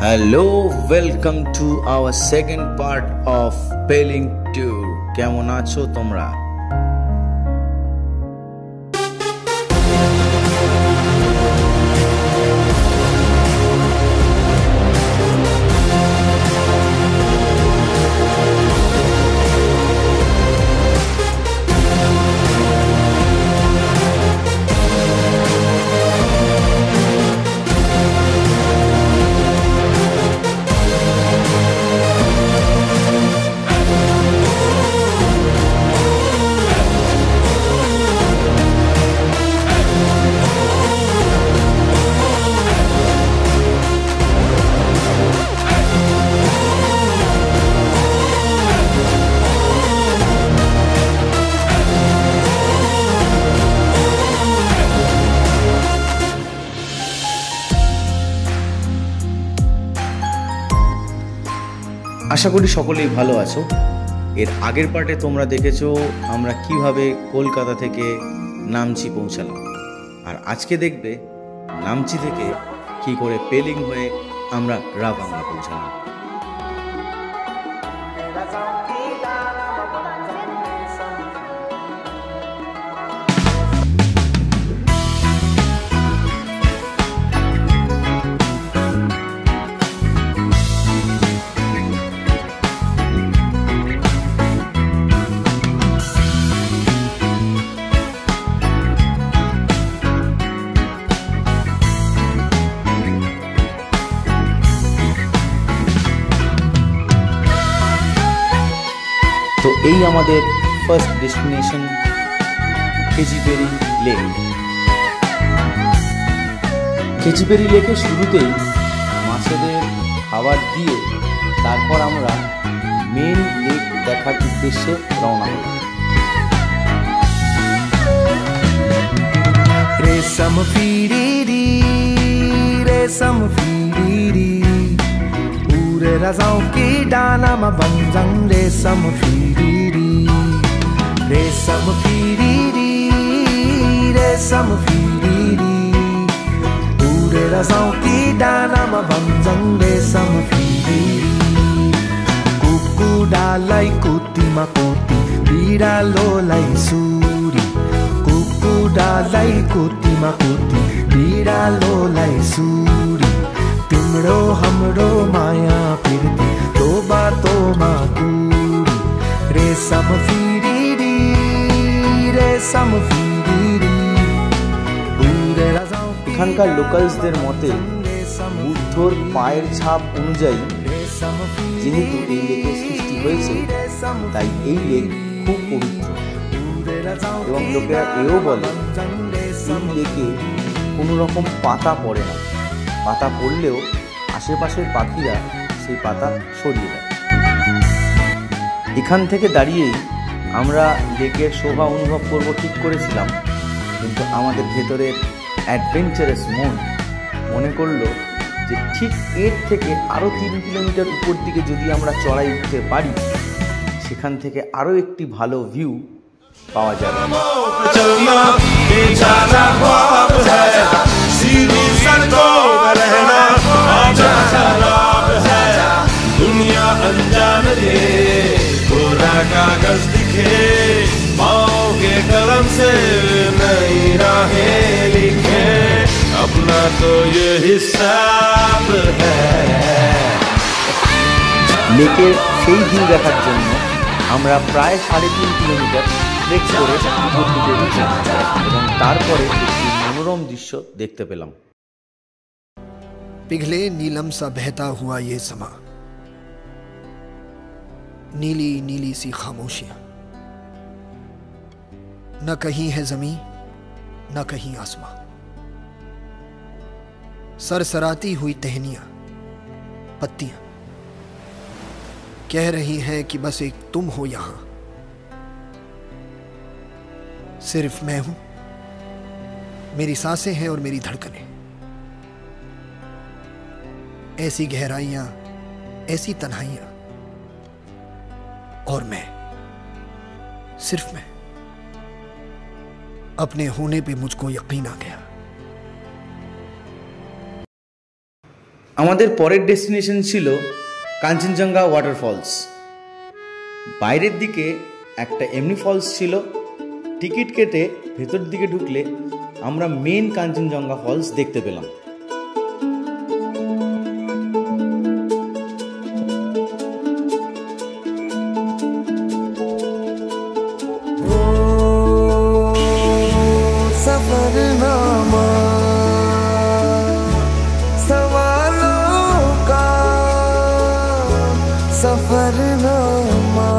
Hello, welcome to our second part of Pelling tour. কেমন আছো তোমরা? আশা করি সকলেই ভালো আছো। এর আগের পার্টে তোমরা দেখেছো আমরা কিভাবে কলকাতা থেকে নামচি পৌঁছালাম, আর আজকে দেখবে নামচি থেকে কি করে পেলিং হয়ে আমরা রাবাংলা পৌঁছালাম। তো এই আমাদের ফার্স্ট ডেস্টিনেশন কেজিপেরি লেক। কেজিপেরি লেকের শুরুতেই মাছেদের খাবার দিয়ে তারপর আমরা মেন লেক দেখার উদ্দেশ্যে রওনা হলাম। রেশম ফিরিরি রেশম ফিরিরি पूरे रजाओं की डाना में बंजन रेशम फिरीरी रेशम फिरीरी रेशम फिरीरी पूरे रजाओं की डाना में बंजन रेशम फिरीरी कुकु डालाई कुती मकोती बीरा लोलाई सूरी कुकु डालाई कुती मकोती बीरा लोलाई सूरी तिमरो हमरो माया फिरती तो बातों माकूरी रेशम फिरीरी रेशम फिरीरी पूरे रजाओं। এখানকার লোকালসদের মতে বুদ্ধর পায়ের ছাপ অনুযায়ী যেহেতু এই লেকের সৃষ্টি হয়েছে, তাই এই লেক খুব পবিত্র এবং লোকেরা এও বলে এই লেকে কোনো রকম পাতা পড়ে না, পাতা পড়লেও আশেপাশের পাখিরা সেই পাতা সরিয়ে দেয়। এখান থেকে দাঁড়িয়েই আমরা লেকের শোভা অনুভব করব ঠিক করেছিলাম, কিন্তু আমাদের ভেতরের অ্যাডভেঞ্চারাস মনে করলো যে ঠিক এর থেকে আরও 3 কিলোমিটার উপর দিকে যদি আমরা চড়াই উঠতে পারি, সেখান থেকে আরও একটি ভালো ভিউ পাওয়া যাবে। दुनिया अनजान रे कोरा कागज दिखे पाँव के कलम से नई राहें लिखे अपना तो ये हिसाब है। লেকের সেই ভিউ দেখার জন্য আমরা প্রায় 3.5 কিলোমিটার ট্রেক করে উপর দিকে উঠলাম এবং তারপরে একটি মনোরম দৃশ্য দেখতে পেলাম। पिघले नीलम सा बहता हुआ ये समा, नीली नीली सी खामोशियां, न कहीं है जमीन न कहीं आसमां, सरसराती हुई टहनियां पत्तियां कह रही हैं कि बस एक तुम हो यहां, सिर्फ मैं हूं, मेरी सांसें हैं और मेरी धड़कनें, ऐसी गहराइयां ऐसी तन्हाइयां, और मैं, सिर्फ मैं। अपने होने पे मुझको यकीन आ गया। আমাদের পরের ডেস্টিনেশন ছিল কাঞ্চনজঙ্ঘা ওয়াটারফলস। বাইরের দিকে একটা এমনি ফলস ছিল, টিকিট কেটে ভেতর দিকে ঢুকলে আমরা মেন কাঞ্চনজঙ্ঘা ফলস দেখতে পেলাম। सफरनामा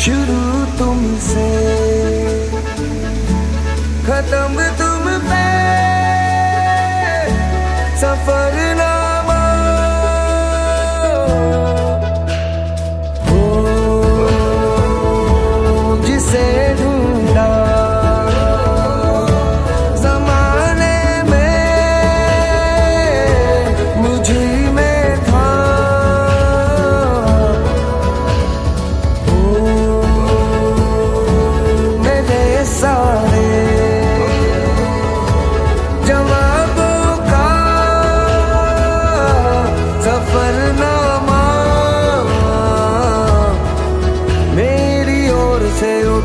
शुरू तुमसे खत्म तुम पे, सफरनामा ओ जिसे ढूंढा ज़माने में मुझे में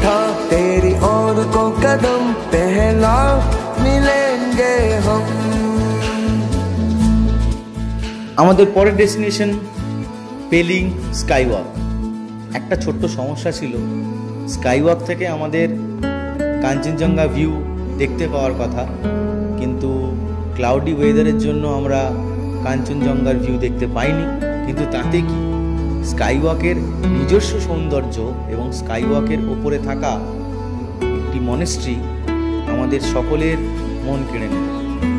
था, तेरी ओर को कदम पहला मिलेंगे हम। আমাদের পরের ডেস্টিনেশন পেলিং স্কাইওয়াক। একটা ছোট্ট সমস্যা ছিল, স্কাইওয়াক থেকে আমাদের কাঞ্চনজঙ্ঘা ভিউ দেখতে পাওয়ার কথা, কিন্তু ক্লাউডি ওয়েদারের জন্য আমরা কাঞ্চনজঙ্ঘার ভিউ দেখতে পাইনি। কিন্তু তাতে কি, স্কাইওয়াকের নিজস্ব সৌন্দর্য এবং স্কাইওয়াকের ওপরে থাকা একটি মনেস্ট্রি আমাদের সকলের মন কেড়ে নিল।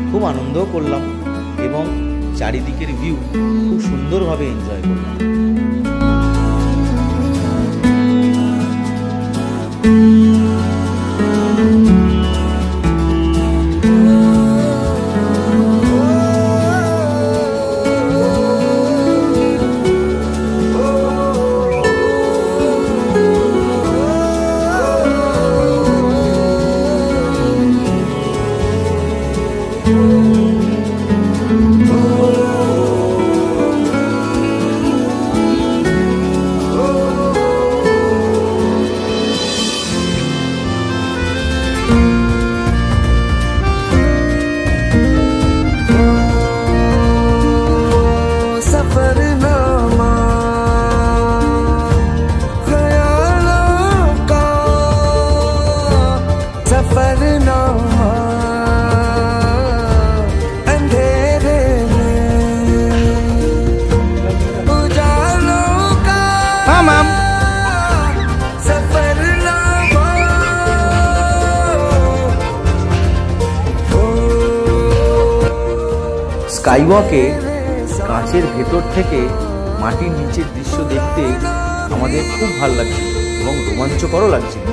খুব আনন্দও করলাম এবং চারিদিকের ভিউ খুব সুন্দরভাবে এনজয় করলাম। স্কাইওয়াকে কাঁচের ভেতর থেকে মাটির নিচের দৃশ্য দেখতে আমাদের খুব ভালো লাগছিল এবং রোমাঞ্চকরও লাগছিল।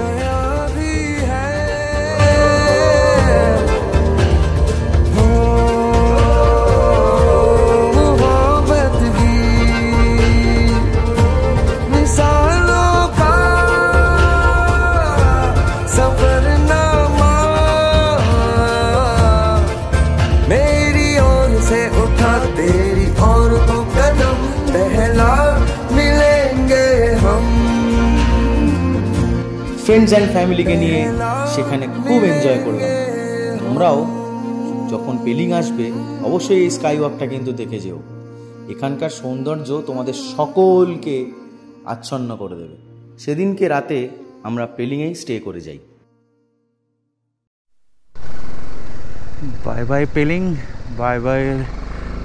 ফ্রেন্ডস অ্যান্ড ফ্যামিলিকে নিয়ে সেখানে খুব এনজয় করলাম। তোমরাও যখন পেলিং আসবে অবশ্যই এই স্কাইওয়াকটা কিন্তু দেখে যেও। এখানকার সৌন্দর্য তোমাদের সকলকে আচ্ছন্ন করে দেবে। সেদিনকে রাতে আমরা পেলিংয়েই স্টে করে যাই। Bye bye पेलिंग, bye bye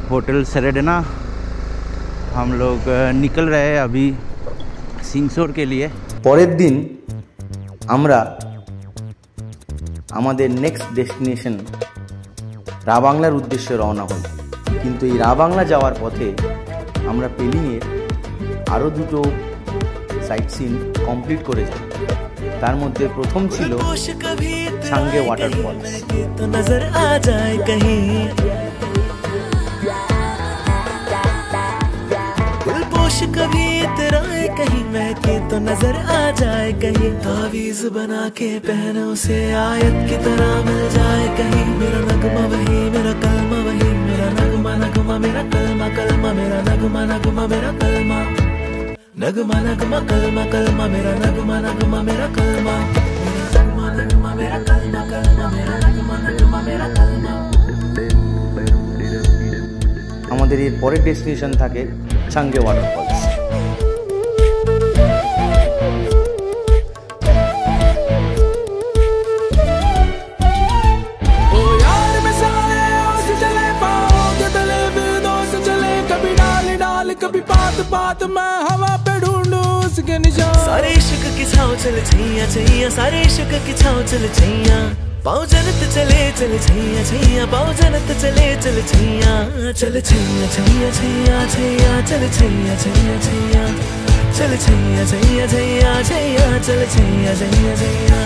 hotel सेरेडेना। हम लोग निकल रहे हैं अभी सिंगसोर के लिए। পরের দিন আমরা আমাদের নেক্সট ডেস্টিনেশন রাবাংলার উদ্দেশ্যে রওনা হই। কিন্তু এই রাবাংলা যাওয়ার পথে আমরা পেলিংয়ের আরও দুটো সাইট সিন কমপ্লিট করে যাই। তার মধ্যে প্রথম ছিল ছাঙ্গে ওয়াটারফলস। नजर आ जाए कहीं गुलपोश कभी इतराए कहीं महके तो नजर आ जाए कहीं तावीज बना के पहनो से आयत की तरह मिल जाए कहीं मेरा नगमा वही मेरा कलमा वही मेरा कलमा मेरा कलमा, नगमा नगमा कलमा कलमा मेरा नगमा नगमा मेरा कलमा, नगमा नगमा मेरा कलमा कलमा मेरा नगमा नगमा मेरा कलमा। আমাদের এর পরের ডেস্টিনেশন থাকে চাঙ্গে ওয়াটারফলস। कभी बात बात मैं हवा पे ढूंढूं उसके निशान। सारे इश्क की छाव चले छैया छैया, सारे इश्क की छाव चले छैया, पाँव जनत चले चले छैया छैया, पाँव जनत चले चले छैया, चले छैया छैया छैया छैया, चले छैया छैया छैया, चले छैया छैया छैया छैया, चले छैया छैया छैया।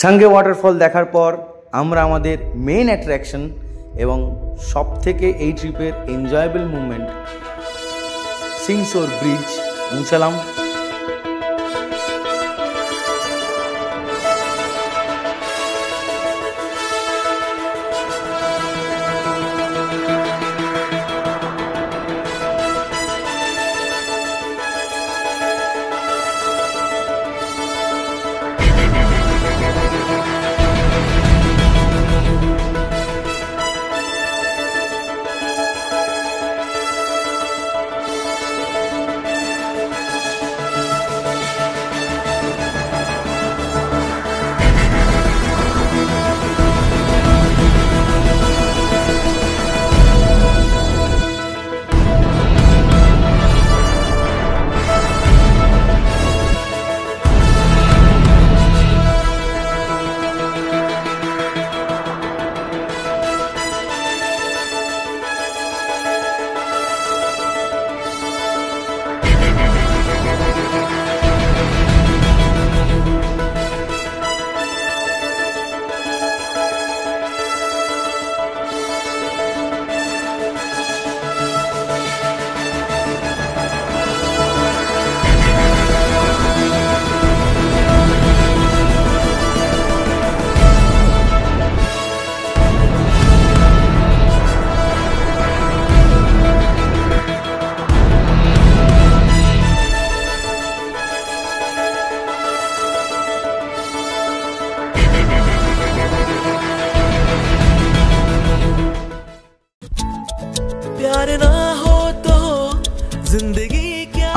চাঙ্গে ওয়াটারফল দেখার পর আমরা আমাদের মেইন অ্যাট্রাকশন এবং সব থেকে এই ট্রিপের এনজয়েবল মুভমেন্ট সিংসোর ব্রিজ পৌঁছালাম।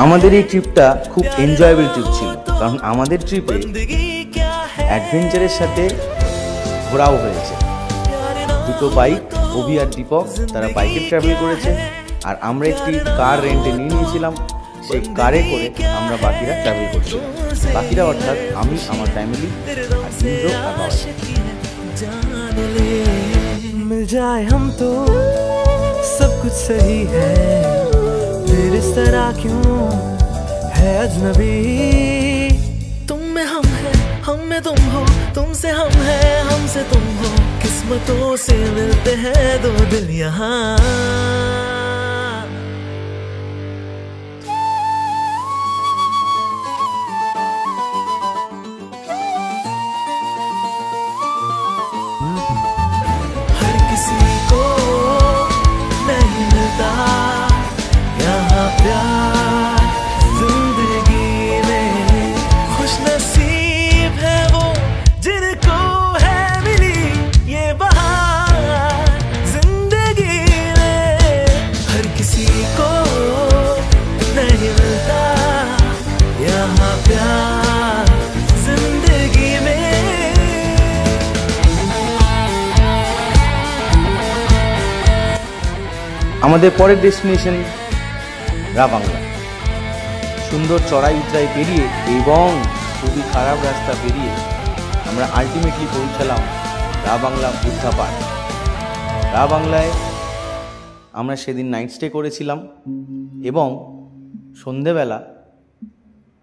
আমাদের এই ট্রিপটা খুব এনজয়েবল ট্রিপ ছিল, কারণ আমাদের ট্রিপে অ্যাডভেঞ্চারের সাথে ঘোরাও হয়েছে। দুটো বাইক, অভি আর দীপক, তারা বাইকে ট্রাভেল করেছে, আর আমরা একটি কার রেন্টে নিয়ে নিয়েছিলাম। সেই কারে করে আমরা বাকিরা ট্রাভেল করছিলাম। বাকিরা অর্থাৎ আমি, আমার ফ্যামিলি আর ইন্দ্র আর বাবা। मिल जाए हम तो सब कुछ सही है, फिर इस तरह क्यों है अजनबी। तुम में हम है, हम में तुम हो, तुमसे हम है, हमसे तुम हो, किस्मतों से मिलते हैं दो दिल यहाँ। Yeah. আমাদের পরের ডেস্টিনেশন রাবাংলা। সুন্দর চড়াই উতরাই পেরিয়ে এবং খুবই খারাপ রাস্তা পেরিয়ে আমরা আলটিমেটলি পৌঁছালাম রাবাংলা বুদ্ধা পার্ক। রাবাংলায় আমরা সেদিন নাইট স্টে করেছিলাম এবং সন্ধেবেলা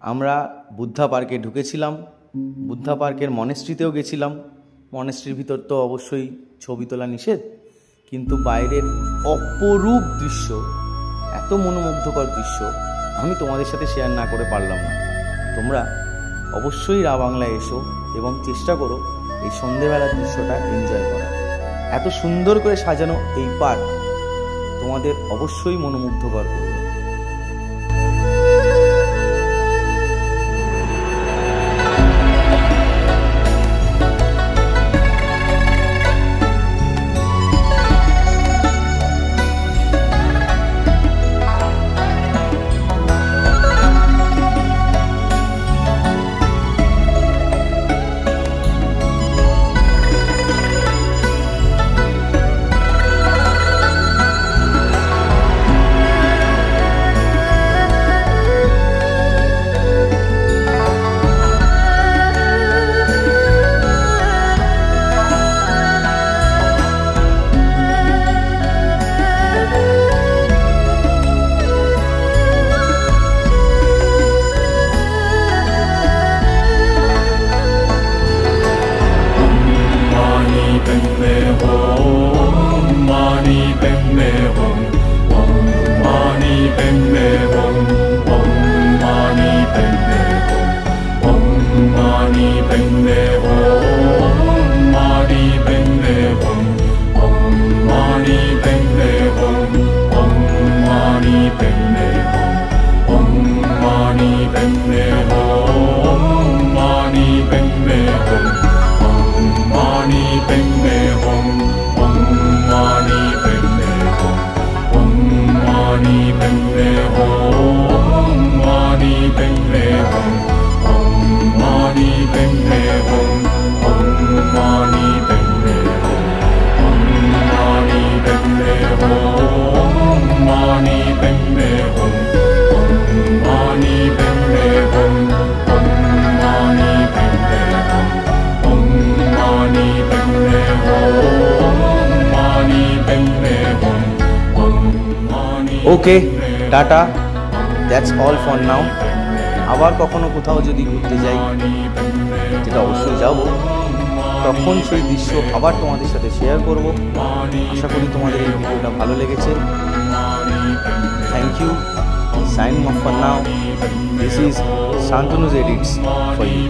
আমরা বুদ্ধা পার্কে ঢুকেছিলাম। বুদ্ধা পার্কের মনেস্ট্রিতেও গেছিলাম। মনেস্ট্রির ভিতর তো অবশ্যই ছবি তোলা নিষেধ, কিন্তু বাইরের অপরূপ দৃশ্য, এত মনোমুগ্ধকর দৃশ্য আমি তোমাদের সাথে শেয়ার না করে পারলাম না। তোমরা অবশ্যই রাবাংলায় এসো এবং চেষ্টা করো এই সন্ধেবেলার দৃশ্যটা এনজয় করার। এত সুন্দর করে সাজানো এই পার্ক তোমাদের অবশ্যই মনোমুগ্ধকর করবে। Okay, tata, that's all for now. আবার কখনো কোথাও যদি ঘুরতে যাই, যেটা অবশ্যই যাব, তখন সেই দৃশ্য আবার তোমাদের সাথে শেয়ার করব। আশা করি তোমাদের এই ভিডিওটা ভালো লেগেছে। Thank you, signing off for now. This is Shantanu's edits for you.